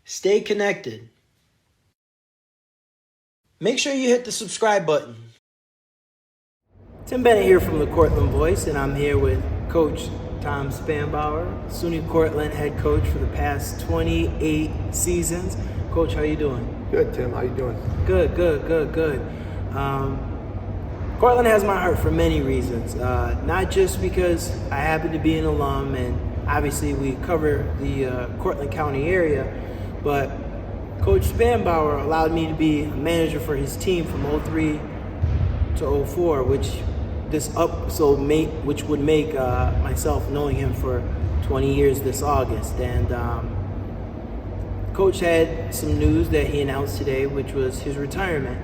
Stay connected. Make sure you hit the subscribe button. Tim Bennett here from the Cortland Voice, and I'm here with Coach Tom Spanbauer, SUNY Cortland head coach for the past 28 seasons. Coach, how you doing? Good, Tim. How you doing? Good. Cortland has my heart for many reasons, not just because I happen to be an alum, and obviously we cover the Cortland County area, but Coach Spanbauer allowed me to be a manager for his team from 03 to 04, which would make myself knowing him for 20 years this August. And Coach had some news that he announced today, which was his retirement.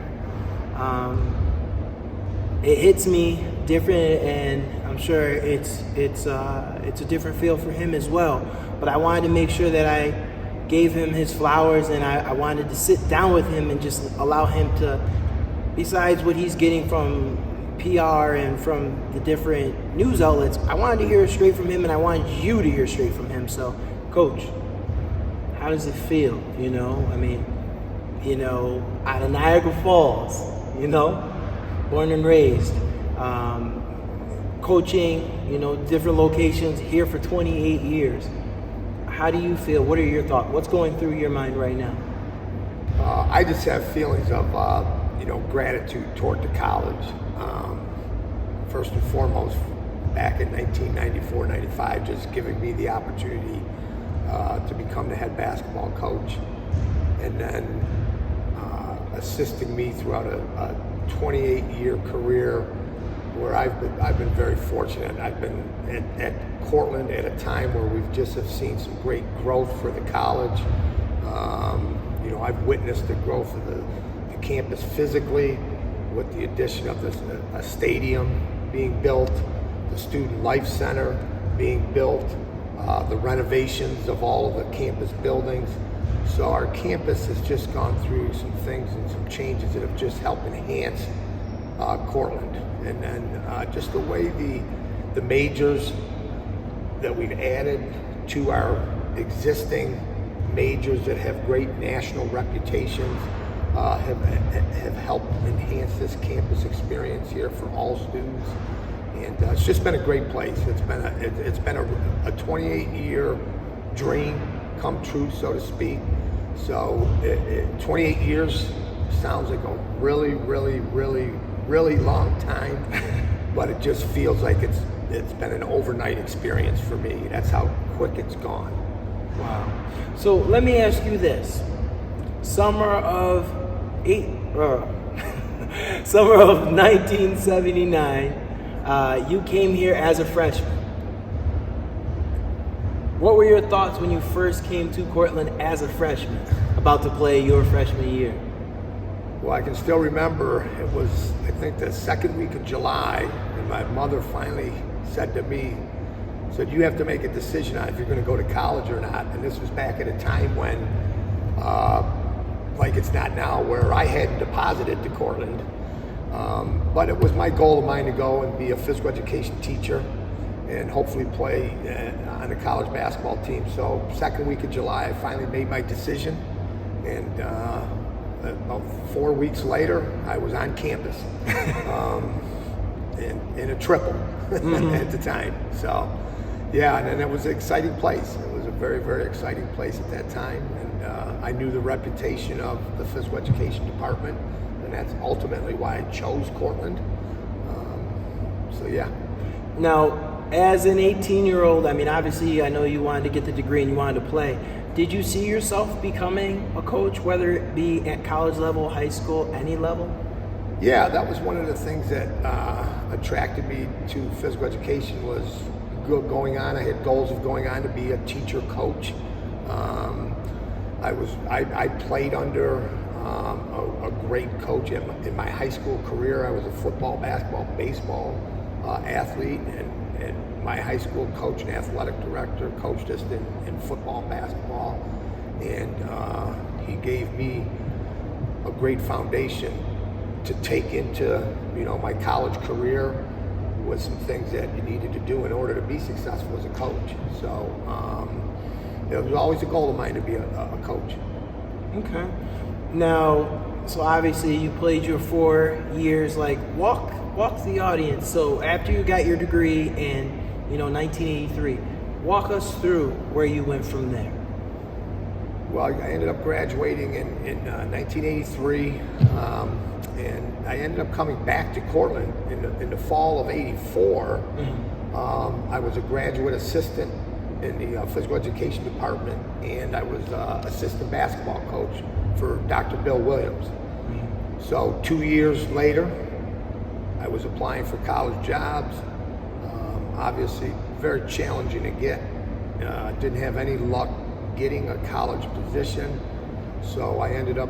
It hits me different, and I'm sure it's a different feel for him as well. But I wanted to make sure that I gave him his flowers, and I wanted to sit down with him and just allow him to, besides what he's getting from PR and from the different news outlets, I wanted to hear straight from him, and I wanted you to hear straight from him. So, Coach, how does it feel? Out of Niagara Falls, born and raised, coaching, different locations, here for 28 years. How do you feel? What are your thoughts? What's going through your mind right now? I just have feelings of, gratitude toward the college. First and foremost, back in 1994-95, just giving me the opportunity to become the head basketball coach, and then assisting me throughout a 28-year career where I've been very fortunate. I've been at Cortland at a time where we've just have seen some great growth for the college. I've witnessed the growth of the campus physically, with the addition of a stadium being built, the Student Life Center being built, the renovations of all of the campus buildings. So our campus has just gone through some things and some changes that have just helped enhance Cortland. And then just the way the majors that we've added to our existing majors that have great national reputations have helped enhance this campus experience here for all students. And it's just been a great place. It's been a 28-year dream come true, so to speak. So 28 years sounds like a really, really, really, really long time, but it just feels like it's been an overnight experience for me. That's how quick it's gone. Wow. So let me ask you this: summer of 1979, you came here as a freshman. What were your thoughts when you first came to Cortland as a freshman, about to play your freshman year? Well, I can still remember, it was, I think, the second week of July, and my mother finally said to me, you have to make a decision on if you're going to go to college or not. And this was back at a time when, like it's not now, where I hadn't deposited to Cortland. But it was my goal of mine to go and be a physical education teacher and hopefully play on the college basketball team. So second week of July, I finally made my decision. And about 4 weeks later, I was on campus in a triple at the time. So, yeah, and it was an exciting place. It was a very, very exciting place at that time. And I knew the reputation of the physical education department, and that's ultimately why I chose Cortland. So, yeah. Now, as an 18-year-old, obviously, I know you wanted to get the degree and you wanted to play. Did you see yourself becoming a coach, whether it be at college level, high school, any level? Yeah, that was one of the things that attracted me to physical education, was going on. I had goals of going on to be a teacher coach. I played under a great coach in my high school career. I was a football, basketball, baseball athlete, and my high school coach and athletic director coached us in football and basketball, and he gave me a great foundation to take into my college career, with some things that you needed to do in order to be successful as a coach. So it was always a goal of mine to be a coach. Okay. Now, so obviously you played your 4 years. Like, walk the audience. So after you got your degree in 1983, walk us through where you went from there. Well, I ended up graduating in 1983, and I ended up coming back to Cortland in the fall of '84. I was a graduate assistant in the physical education department, and I was assistant basketball coach for Dr. Bill Williams. So 2 years later, I was applying for college jobs. Obviously, very challenging to get. Didn't have any luck getting a college position, so I ended up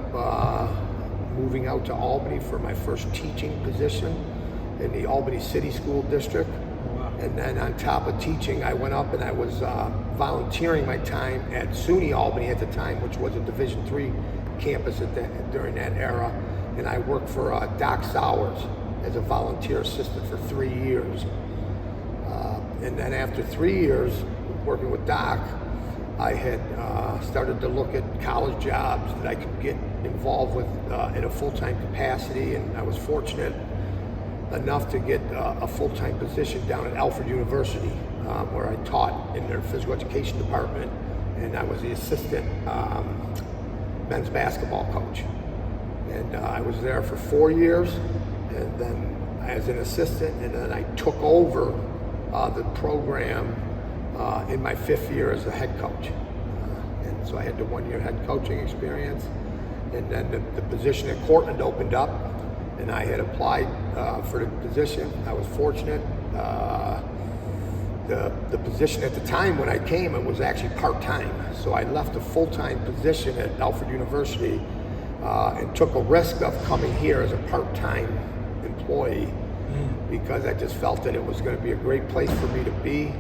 moving out to Albany for my first teaching position in the Albany City School District. And then on top of teaching, I went up and I was volunteering my time at SUNY Albany at the time, which was a Division III campus during that era. And I worked for Doc Sowers as a volunteer assistant for 3 years. And then after 3 years working with Doc, I had started to look at college jobs that I could get involved with in a full-time capacity, and I was fortunate enough to get a full-time position down at Alfred University, where I taught in their physical education department, and I was the assistant men's basketball coach. And I was there for 4 years, and then as an assistant, and then I took over the program in my 5th year as a head coach. And so I had the 1-year head coaching experience, and then the position at Cortland opened up, and I had applied for the position. I was fortunate. The position at the time when I came, it was actually part-time. So I left a full-time position at Alfred University and took a risk of coming here as a part-time employee because I just felt that it was going to be a great place for me to be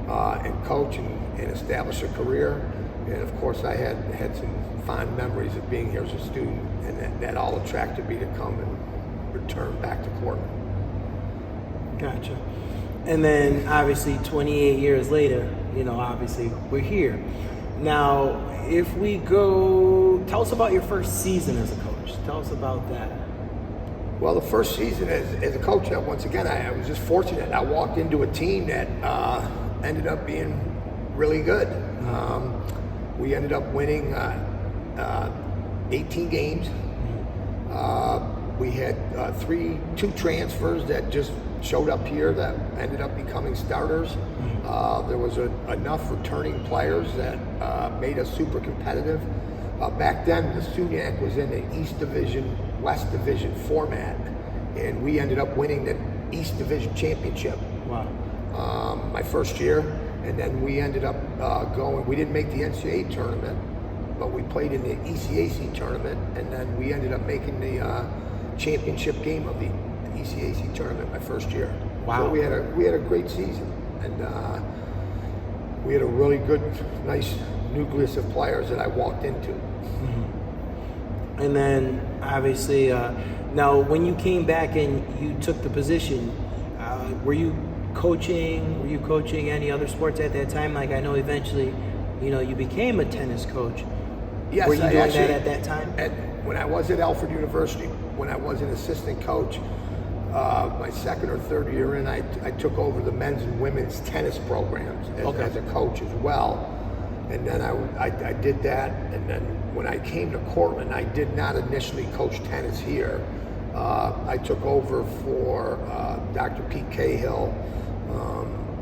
and coach and establish a career. And of course I had some fond memories of being here as a student, and that all attracted me to come and return back to Cortland. Gotcha. And then obviously 28 years later, obviously we're here. Now, if we go, tell us about your first season as a coach. Tell us about that. Well, the first season as a coach, once again, I was just fortunate. I walked into a team that ended up being really good. We ended up winning 18 games. We had two transfers that just showed up here that ended up becoming starters. There was enough returning players that made us super competitive. Back then, the SUNY was in the East Division, West Division format, and we ended up winning the East Division championship. Wow. My first year, and then we ended up going. We didn't make the NCAA tournament, but we played in the ECAC tournament, and then we ended up making the championship game of the ECAC tournament my first year. Wow. So we had a great season, and we had a really good, nice nucleus of players that I walked into. Mm-hmm. And then obviously, now when you came back and you took the position, were you coaching any other sports at that time? Like, I know eventually, you became a tennis coach. Yes, were you doing that at that time? When I was at Alfred University, when I was an assistant coach, my second or third year in, I took over the men's and women's tennis programs as a coach as well. And then I did that, and then when I came to Cortland, I did not initially coach tennis here. I took over for Dr. Pete Cahill,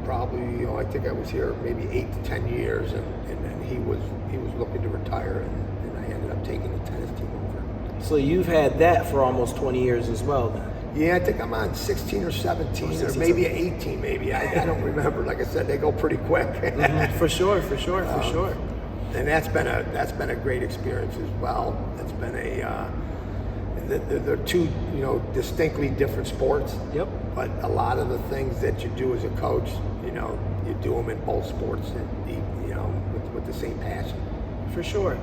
probably, I think I was here maybe 8 to 10 years, and then he was looking to retire, and I ended up taking the tennis team over. So you've had that for almost 20 years as well then? Yeah, I think I'm on 16 or 17, or maybe 18 maybe. I don't remember. Like I said, they go pretty quick. Mm-hmm. For sure. And that's been a great experience as well. It's been they're two, distinctly different sports. Yep. But a lot of the things that you do as a coach, you do them in both sports, and with the same passion. For sure.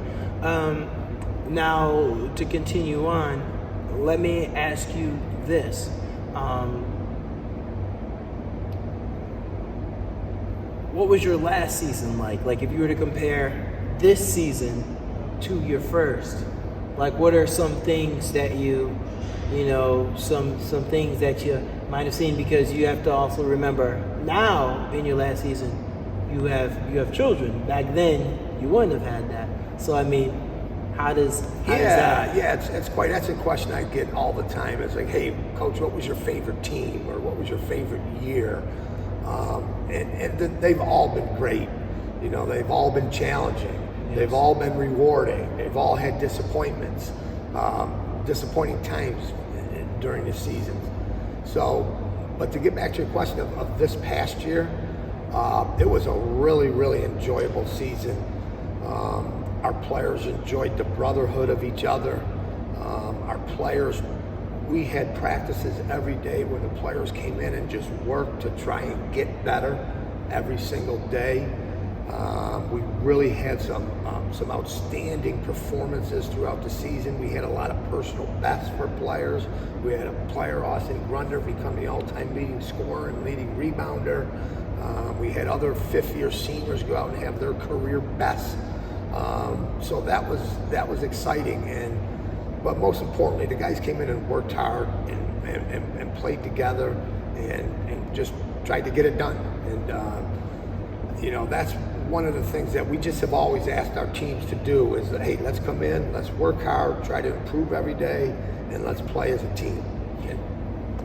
Now, to continue on, let me ask you this. What was your last season like? Like, if you were to compare this season to your first, like what are some things that some things that you might have seen, because you have to also remember now in your last season you have children. Back then you wouldn't have had that. So I mean, how does that? Yeah, that's a question I get all the time. It's like, hey, coach, what was your favorite team, or what was your favorite year? And they've all been great. They've all been challenging. Yes. They've all been rewarding. They've all had disappointments, disappointing times during the season. So, but to get back to your question of this past year, it was a really, really enjoyable season. Our players enjoyed the brotherhood of each other. Our players, we had practices every day where the players came in and just worked to try and get better every single day. We really had some outstanding performances throughout the season. We had a lot of personal bests for players. We had a player, Austin Grunder, become the all-time leading scorer and leading rebounder. We had other fifth-year seniors go out and have their career bests. So that was exciting, but most importantly, the guys came in and worked hard and played together and just tried to get it done. And that's one of the things that we just have always asked our teams to do is that, hey, let's come in, let's work hard, try to improve every day, and let's play as a team.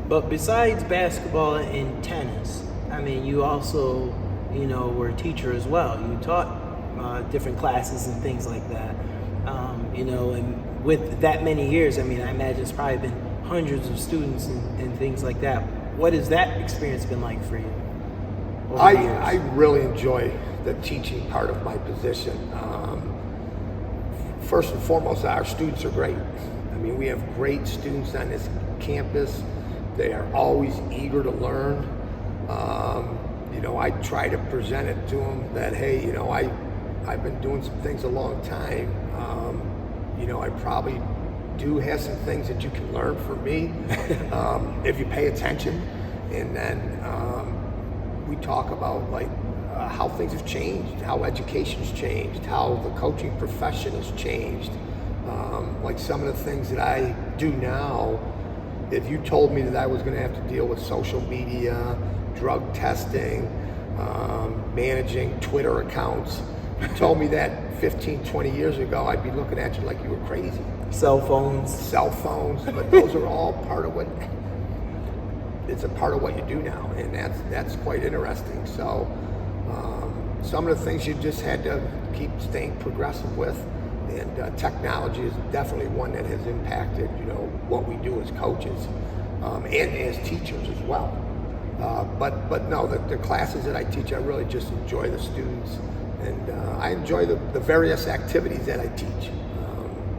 But besides basketball and tennis, I mean, you also, were a teacher as well. You taught different classes and things like that. And with that many years, I mean, I imagine it's probably been hundreds of students and things like that. What has that experience been like for you? I really enjoy the teaching part of my position. First and foremost, our students are great. I mean, we have great students on this campus. They are always eager to learn. I try to present it to them that, hey, I've been doing some things a long time. I probably do have some things that you can learn from me if you pay attention. And then we talk about how things have changed, how education's changed, how the coaching profession has changed. Some of the things that I do now, if you told me that I was going to have to deal with social media, drug testing, managing Twitter accounts, you told me that 15, 20 years ago, I'd be looking at you like you were crazy. Cell phones, but those are all it's a part of what you do now, and that's quite interesting. So some of the things you just had to keep staying progressive with, and technology is definitely one that has impacted what we do as coaches and as teachers as well. But no, the classes that I teach, I really just enjoy the students, and I enjoy the various activities that I teach.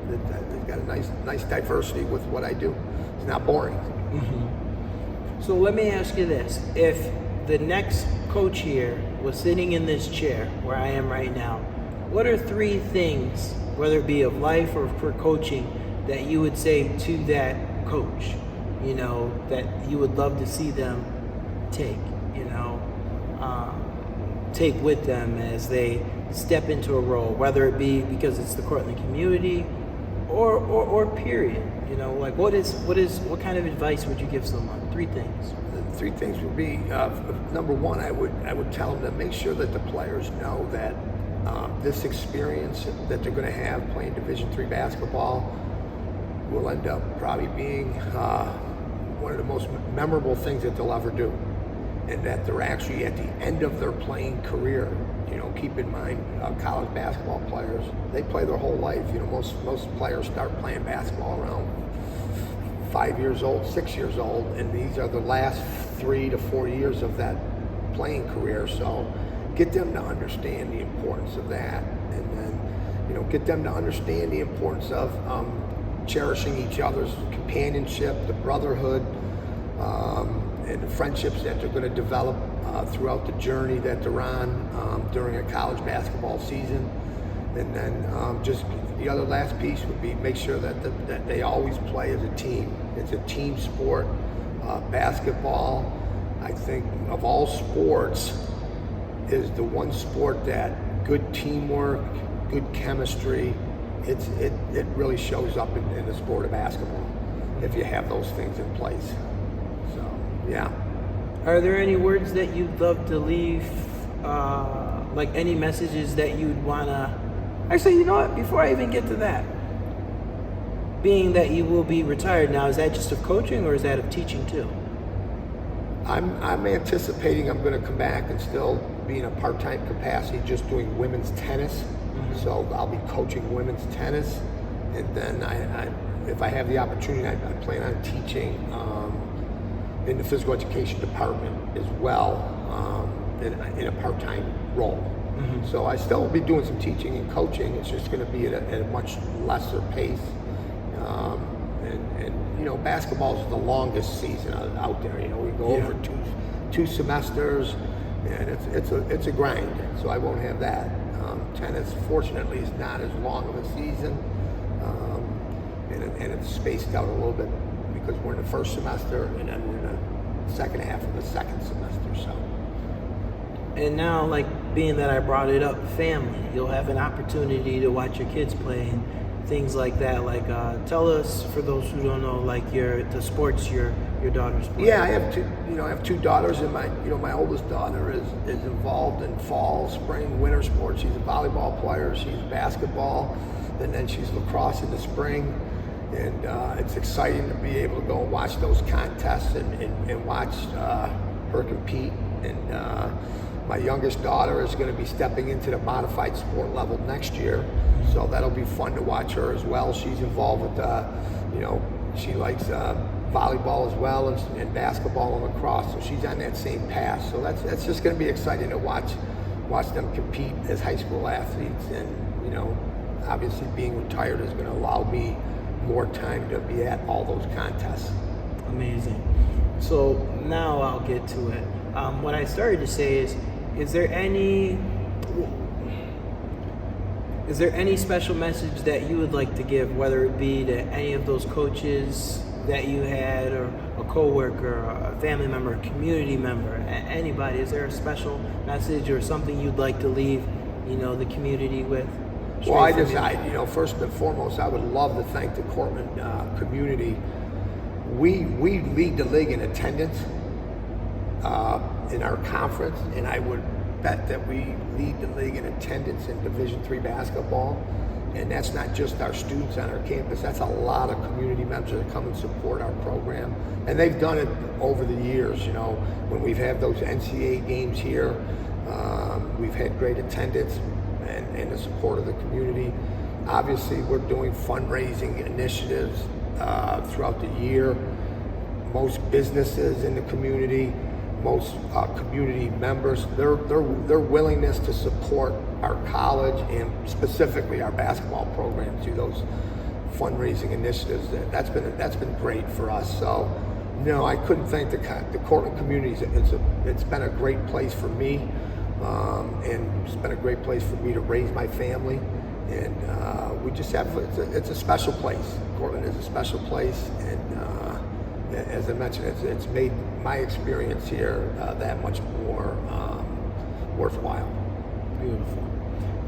They've got a nice diversity with what I do. It's not boring. Mm-hmm. So let me ask you this. If the next coach here was sitting in this chair where I am right now, what are 3 things, whether it be of life or for coaching, that you would say to that coach, that you would love to see them take with them as they step into a role, whether it be because it's the Cortland community or period? What kind of advice would you give someone? 3 things. The 3 things would be, number one, I would tell them to make sure that the players know that this experience that they're going to have playing Division III basketball will end up probably being one of the most memorable things that they'll ever do, and that they're actually at the end of their playing career. Keep in mind, college basketball players, they play their whole life. Most players start playing basketball around 5 years old, 6 years old, and these are the last 3 to 4 years of that playing career. So get them to understand the importance of that, and then get them to understand the importance of cherishing each other's companionship, the brotherhood, and the friendships that they're going to develop throughout the journey that they're on during a college basketball season. And then just the other last piece would be make sure that they always play as a team. It's a team sport. Basketball, I think, of all sports, is the one sport that good teamwork, good chemistry, it really shows up in the sport of basketball if you have those things in place. So, yeah. Are there any words that you'd love to leave, like any messages that you'd want to... Actually, you know what? Before I even get to that, being that you will be retired now, is that just of coaching or is that of teaching too? I'm anticipating I'm going to come back and still be in a part-time capacity just doing women's tennis. So I'll be coaching women's tennis, and then if I have the opportunity, I plan on teaching in the physical education department as well, in a part-time role. So I still will be doing some teaching and coaching. It's just going to be at a much lesser pace. And you know, basketball is the longest season out there. You know, we go over two semesters, and it's a grind. So I won't have that. Tennis, fortunately, is not as long of a season, and it's spaced out a little bit because we're in the first semester and then we're in the second half of the second semester. So. And now, like, being that I brought it up, family, you'll have an opportunity to watch your kids play and things like that. Like, tell us, for those who don't know, like the sports your daughters play. Yeah, I have two daughters, and my oldest daughter is involved in fall, spring, winter sports. She's a volleyball player, she's basketball, and then she's lacrosse in the spring. And it's exciting to be able to go and watch those contests and watch her compete. And my youngest daughter is going to be stepping into the modified sport level next year, so that'll be fun to watch her as well. She's involved with, she likes volleyball as well, and basketball and lacrosse, so she's on that same path. So that's just going to be exciting to watch them compete as high school athletes. And obviously being retired is going to allow me more time to be at all those contests. Amazing. So now I'll get to it. What I started to say is there any special message that you would like to give, whether it be to any of those coaches that you had, or a coworker, or a family member, a community member, anybody? Is there a special message or something you'd like to leave, the community with? Well, first and foremost, I would love to thank the Cortland community. We lead the league in attendance in our conference, and I would bet that we lead the league in attendance in Division III basketball. And that's not just our students on our campus, that's a lot of community members that come and support our program. And they've done it over the years, when we've had those NCAA games here, we've had great attendance and the support of the community. Obviously, we're doing fundraising initiatives throughout the year. Most businesses in the community, most community members, their willingness to support our college and specifically our basketball program through those fundraising initiatives, that's been great for us. So, I couldn't thank the Cortland community. It's been a great place for me, and it's been a great place for me to raise my family. And we just have it's a special place. Cortland is a special place, and as I mentioned, it's made my experience here that much more worthwhile. Beautiful.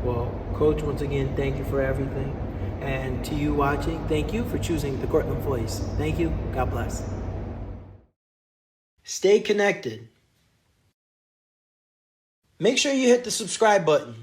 Well, Coach, once again, thank you for everything. And to you watching, thank you for choosing the Cortland Voice. Thank you. God bless. Stay connected. Make sure you hit the subscribe button.